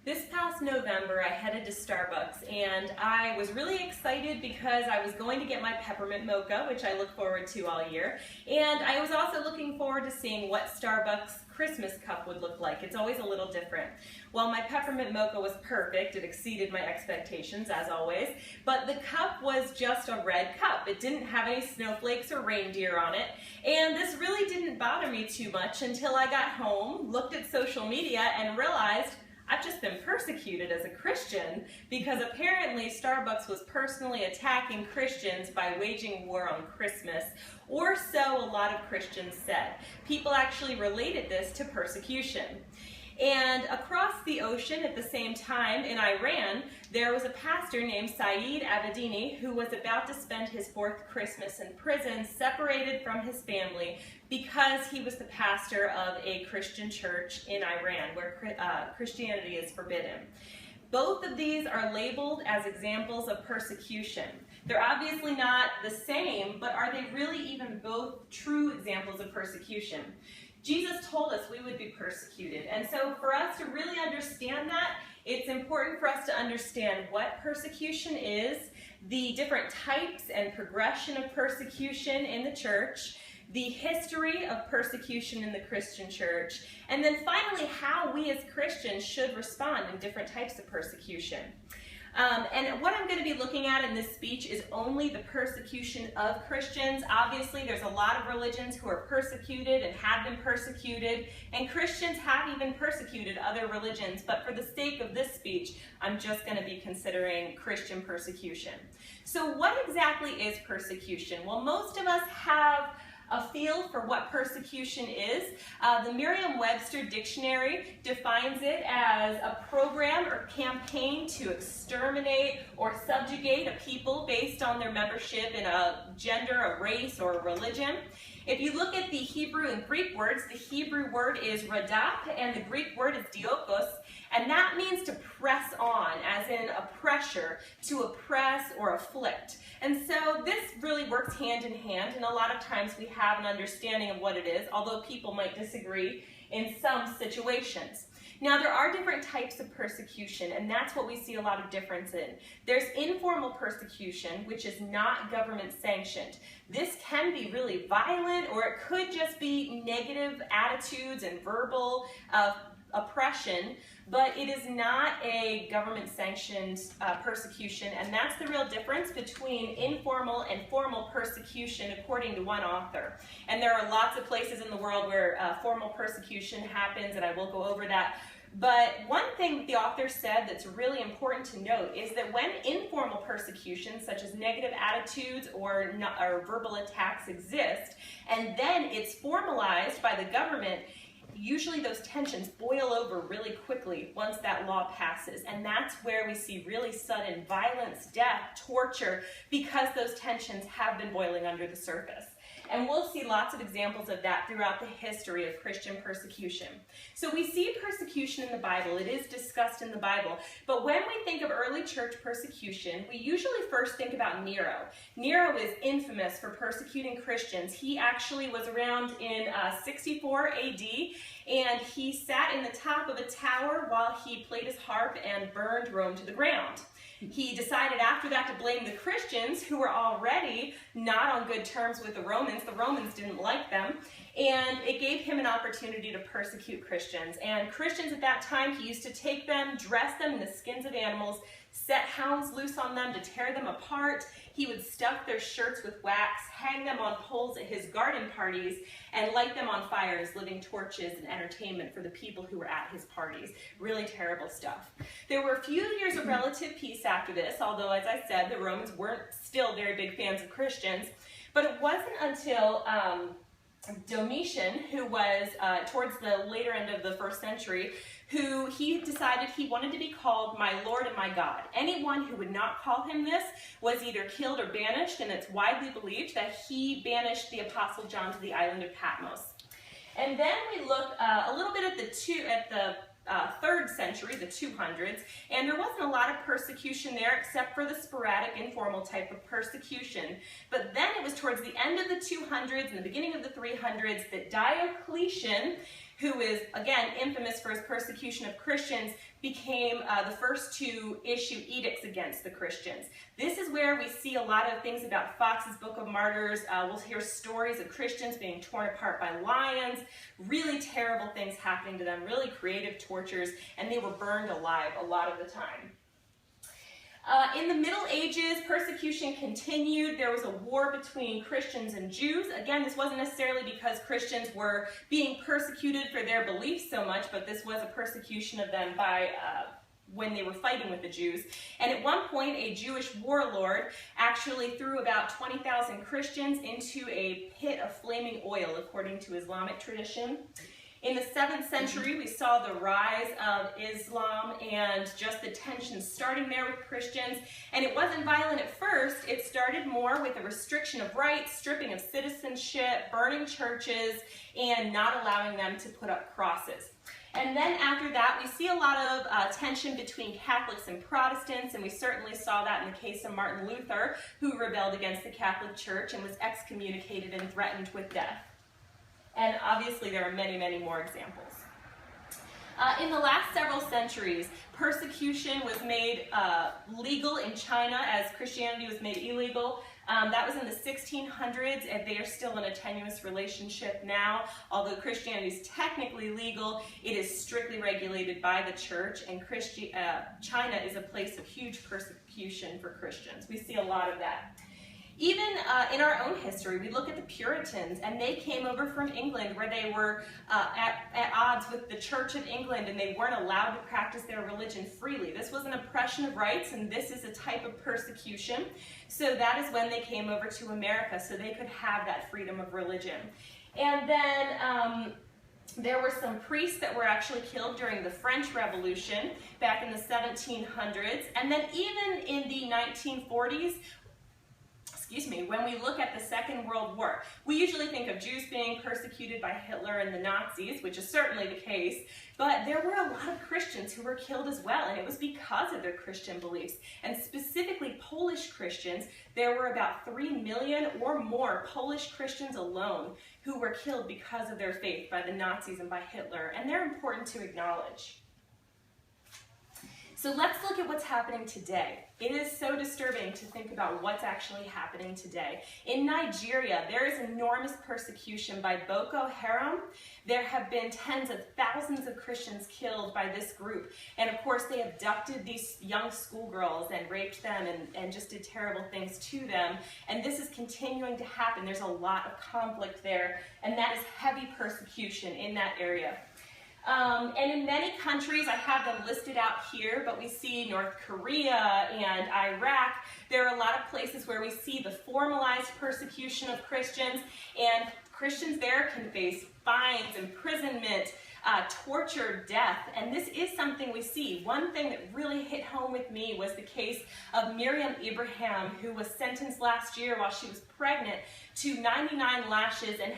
This past November, I headed to Starbucks, and I was really excited because I was going to get my peppermint mocha, which I look forward to all year, and I was also looking forward to seeing what Starbucks Christmas cup would look like. It's always a little different. Well, my peppermint mocha was perfect. It exceeded my expectations, as always, but the cup was just a red cup. It didn't have any snowflakes or reindeer on it, and this really didn't bother me too much until I got home, looked at social media, and realized I've just been persecuted as a Christian because apparently Starbucks was personally attacking Christians by waging war on Christmas, or so a lot of Christians said. People actually related this to persecution. And across the ocean at the same time in Iran, there was a pastor named Saeed Abedini who was about to spend his fourth Christmas in prison, separated from his family, because he was the pastor of a Christian church in Iran where Christianity is forbidden. Both of these are labeled as examples of persecution. They're obviously not the same, but are they really even both true examples of persecution? Jesus told us we would be persecuted, and so for us to really understand that, it's important for us to understand what persecution is, the different types and progression of persecution in the church, the history of persecution in the Christian church, and then finally how we as Christians should respond in different types of persecution. And what I'm going to be looking at in this speech is only the persecution of Christians. Obviously, there's a lot of religions who are persecuted and have been persecuted, and Christians have even persecuted other religions, but for the sake of this speech, I'm just going to be considering Christian persecution. So what exactly is persecution? Well, most of us have a feel for what persecution is. The Merriam-Webster dictionary defines it as a program or campaign to exterminate or subjugate a people based on their membership in a gender, a race, or a religion. If you look at the Hebrew and Greek words, the Hebrew word is radak and the Greek word is diokos, and that means to press on, as in a pressure, to oppress or afflict. And so this really works hand in hand, and a lot of times we have an understanding of what it is, although people might disagree in some situations. Now, there are different types of persecution, and that's what we see a lot of difference in. There's informal persecution, which is not government sanctioned. This can be really violent, or it could just be negative attitudes and verbal oppression, but it is not a government-sanctioned persecution, and that's the real difference between informal and formal persecution, according to one author. And there are lots of places in the world where formal persecution happens, and I will go over that. But one thing that the author said that's really important to note is that when informal persecution, such as negative attitudes or verbal attacks exist, and then it's formalized by the government, usually those tensions boil over really quickly once that law passes, and that's where we see really sudden violence, death, torture, because those tensions have been boiling under the surface. And we'll see lots of examples of that throughout the history of Christian persecution. So we see persecution in the Bible. It is discussed in the Bible. But when we think of early church persecution, we usually first think about Nero. Nero is infamous for persecuting Christians. He actually was around in 64 AD, and he sat in the top of a tower while he played his harp and burned Rome to the ground. He decided after that to blame the Christians, who were already not on good terms with the Romans. The Romans didn't like them, and it gave him an opportunity to persecute Christians. And Christians at that time, he used to take them, dress them in the skins of animals, set hounds loose on them to tear them apart. He would stuff their shirts with wax, hang them on poles at his garden parties, and light them on fire as living torches and entertainment for the people who were at his parties. Really terrible stuff. There were a few years of relative peace after this, although, as I said, the Romans weren't still very big fans of Christians. But it wasn't until Domitian, who was towards the later end of the first century, who he decided he wanted to be called my Lord and my God. Anyone who would not call him this was either killed or banished, and it's widely believed that he banished the Apostle John to the island of Patmos. And then we look a little bit at the 3rd century, the 200s, and there wasn't a lot of persecution there except for the sporadic, informal type of persecution. But then it was towards the end of the 200s and the beginning of the 300s that Diocletian, who is, again, infamous for his persecution of Christians, became the first to issue edicts against the Christians. This is where we see a lot of things about Fox's Book of Martyrs. We'll hear stories of Christians being torn apart by lions, really terrible things happening to them, really creative tortures, and they were burned alive a lot of the time. In the Middle Ages, persecution continued. There was a war between Christians and Jews. Again, this wasn't necessarily because Christians were being persecuted for their beliefs so much, but this was a persecution of them by when they were fighting with the Jews. And at one point, a Jewish warlord actually threw about 20,000 Christians into a pit of flaming oil, according to Islamic tradition. In the 7th century, we saw the rise of Islam and just the tensions starting there with Christians. And it wasn't violent at first. It started more with a restriction of rights, stripping of citizenship, burning churches, and not allowing them to put up crosses. And then after that, we see a lot of tension between Catholics and Protestants, and we certainly saw that in the case of Martin Luther, who rebelled against the Catholic Church and was excommunicated and threatened with death. And obviously there are many, many more examples. In the last several centuries, persecution was made legal in China as Christianity was made illegal. That was in the 1600s, and they are still in a tenuous relationship now. Although Christianity is technically legal, it is strictly regulated by the church, and China is a place of huge persecution for Christians. We see a lot of that. Even in our own history, we look at the Puritans, and they came over from England where they were at odds with the Church of England, and they weren't allowed to practice their religion freely. This was an oppression of rights, and this is a type of persecution. So that is when they came over to America, so they could have that freedom of religion. And then there were some priests that were actually killed during the French Revolution back in the 1700s, and then even in the 1940s, when we look at the Second World War, we usually think of Jews being persecuted by Hitler and the Nazis, which is certainly the case, but there were a lot of Christians who were killed as well, and it was because of their Christian beliefs. And specifically Polish Christians, there were about 3 million or more Polish Christians alone who were killed because of their faith by the Nazis and by Hitler, and they're important to acknowledge. So let's look at what's happening today. It is so disturbing to think about what's actually happening today. In Nigeria, there is enormous persecution by Boko Haram. There have been tens of thousands of Christians killed by this group. And of course, they abducted these young schoolgirls and raped them and just did terrible things to them. And this is continuing to happen. There's a lot of conflict there, and that is heavy persecution in that area. And in many countries, I have them listed out here, but we see North Korea and Iraq. There are a lot of places where we see the formalized persecution of Christians, and Christians there can face fines, imprisonment, torture, death, and this is something we see. One thing that really hit home with me was the case of Miriam Ibrahim, who was sentenced last year while she was pregnant to 99 lashes and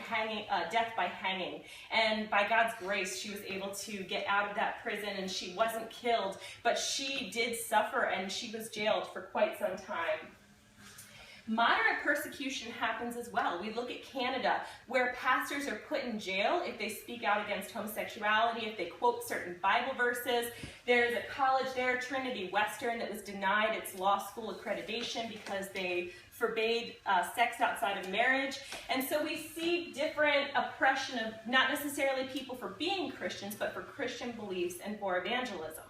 death by hanging. And by God's grace, she was able to get out of that prison, and she wasn't killed, but she did suffer, and she was jailed for quite some time. Moderate persecution happens as well. We look at Canada, where pastors are put in jail if they speak out against homosexuality, if they quote certain Bible verses. There's a college there, Trinity Western, that was denied its law school accreditation because they forbade sex outside of marriage. And so we see different oppression of not necessarily people for being Christians, but for Christian beliefs and for evangelism.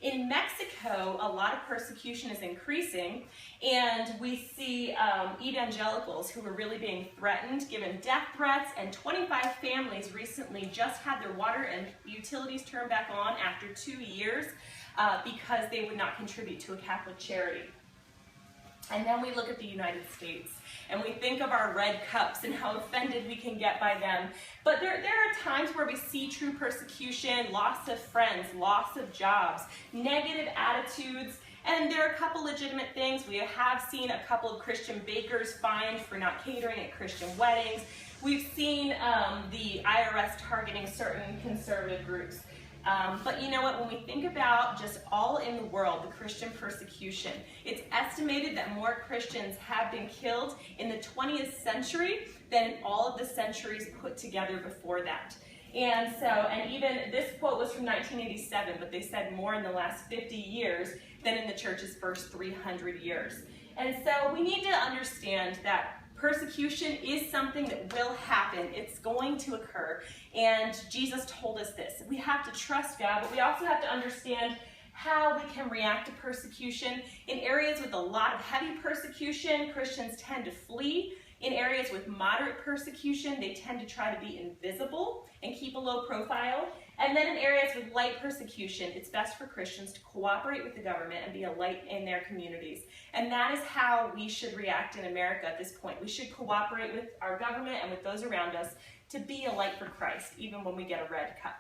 In Mexico, a lot of persecution is increasing, and we see evangelicals who are really being threatened, given death threats, and 25 families recently just had their water and utilities turned back on after 2 years because they would not contribute to a Catholic charity. And then we look at the United States, and we think of our red cups and how offended we can get by them. But there are times where we see true persecution, loss of friends, loss of jobs, negative attitudes, and there are a couple legitimate things. We have seen a couple of Christian bakers fined for not catering at Christian weddings. We've seen the IRS targeting certain conservative groups. But you know what, when we think about just all in the world, the Christian persecution, it's estimated that more Christians have been killed in the 20th century than in all of the centuries put together before that. And even this quote was from 1987, but they said more in the last 50 years than in the church's first 300 years. And so we need to understand that persecution is something that will happen. It's going to occur. And Jesus told us this. We have to trust God, but we also have to understand how we can react to persecution. In areas with a lot of heavy persecution, Christians tend to flee. In areas with moderate persecution, they tend to try to be invisible and keep a low profile. And then in areas with light persecution, it's best for Christians to cooperate with the government and be a light in their communities. And that is how we should react in America at this point. We should cooperate with our government and with those around us to be a light for Christ, even when we get a red cup.